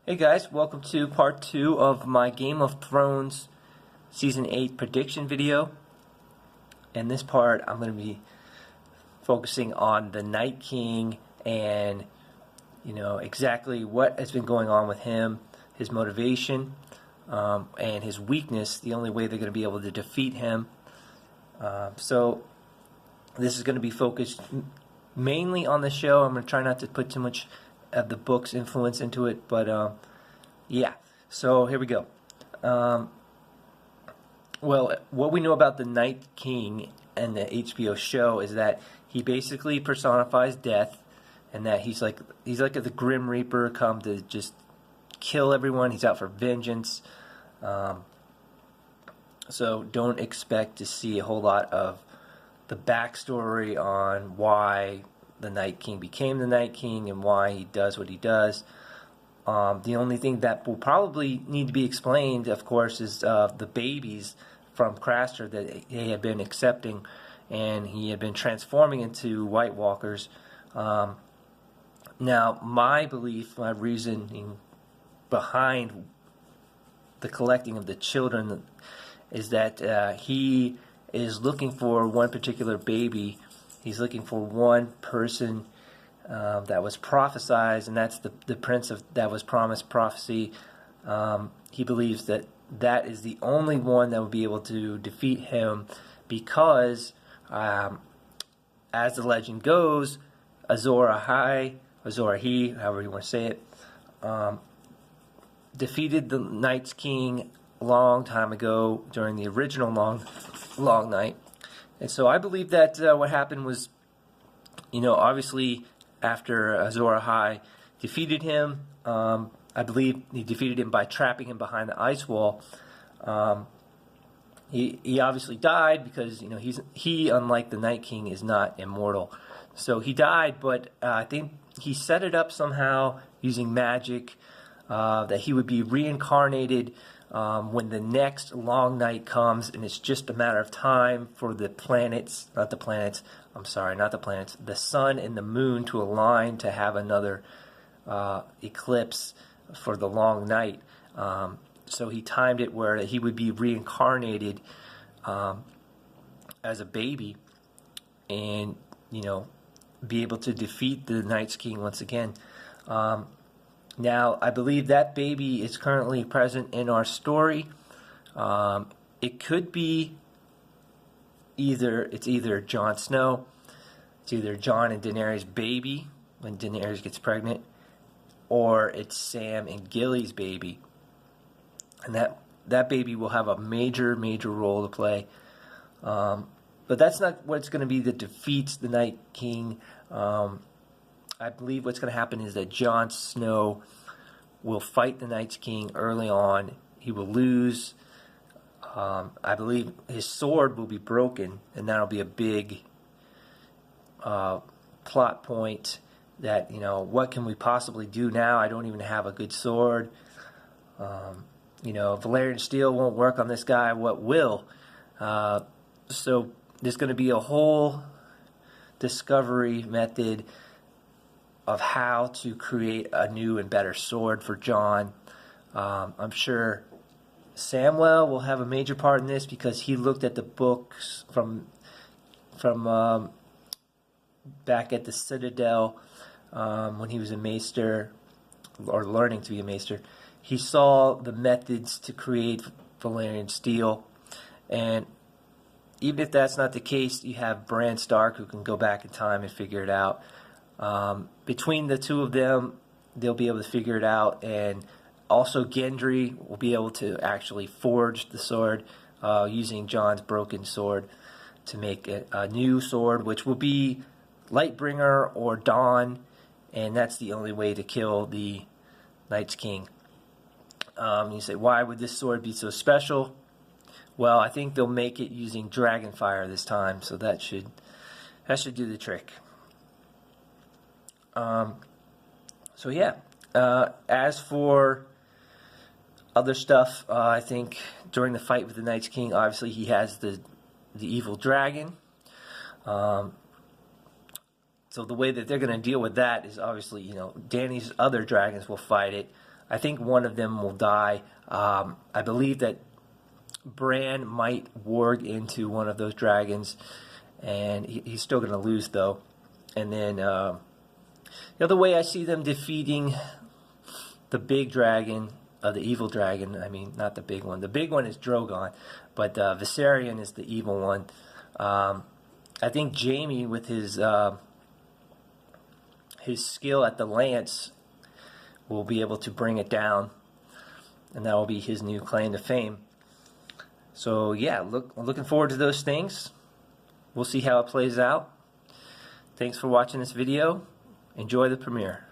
Hey guys, welcome to part 2 of my Game of Thrones Season 8 prediction video. In this part, I'm going to be focusing on the Night King and, exactly what has been going on with him, his motivation, and his weakness, the only way they're going to be able to defeat him. So this is going to be focused mainly on the show. I'm going to try not to put too much of the book's influence into it, but yeah, so here we go. Well, what we know about the Night King and the HBO show is that he basically personifies death, and that he's like the Grim Reaper come to just kill everyone. He's out for vengeance. So don't expect to see a whole lot of the backstory on why the Night King became the Night King and why he does what he does. The only thing that will probably need to be explained, of course, is the babies from Craster that he had been accepting, and he had been transforming into White Walkers. Now, my belief, my reasoning behind the collecting of the children is that he is looking for one particular baby. He's looking for one person that was prophesied, and that's the prince that was promised prophecy. He believes that that is the only one that will be able to defeat him because, as the legend goes, Azor Ahai, Azor Ahai, however you want to say it, defeated the Night's King a long time ago during the original long night. And so I believe that what happened was, obviously after Azor Ahai defeated him, I believe he defeated him by trapping him behind the ice wall. He obviously died because he unlike the Night King is not immortal. So he died, but I think he set it up somehow using magic that he would be reincarnated when the next long night comes, and it's just a matter of time for the sun and the moon to align to have another eclipse for the long night. So he timed it where he would be reincarnated as a baby and, be able to defeat the Night's King once again. Now, I believe that baby is currently present in our story. It could be either Jon Snow, it's either Jon and Daenerys' baby when Daenerys gets pregnant, or it's Sam and Gilly's baby. And that baby will have a major role to play. But that's not what's going to be that defeats the Night King. I believe what's going to happen is that Jon Snow will fight the Night King early on. He will lose. I believe his sword will be broken, and that'll be a big plot point that, what can we possibly do now? I don't even have a good sword. Valyrian steel won't work on this guy. What will? So there's going to be a whole discovery method of how to create a new and better sword for Jon. I'm sure Samwell will have a major part in this because he looked at the books from back at the Citadel when he was a maester, or learning to be a maester. He saw the methods to create Valyrian steel, and even if that's not the case, you have Bran Stark who can go back in time and figure it out. Between the two of them, they'll be able to figure it out, and also Gendry will be able to actually forge the sword using Jon's broken sword to make a new sword, which will be Lightbringer or Dawn, and that's the only way to kill the Night's King. You say, why would this sword be so special? Well, I think they'll make it using Dragonfire this time, so that should do the trick. So yeah, as for other stuff, I think during the fight with the Night's King, obviously he has the evil dragon. So the way that they're going to deal with that is obviously, Dany's other dragons will fight it. I think one of them will die. I believe that Bran might warg into one of those dragons, and he's still going to lose though. And then the other way I see them defeating the big dragon, the evil dragon, I mean, not the big one. The big one is Drogon, but Viserion is the evil one. I think Jaime, with his skill at the lance, will be able to bring it down, and that will be his new claim to fame. So yeah, I'm looking forward to those things. We'll see how it plays out. Thanks for watching this video. Enjoy the premiere.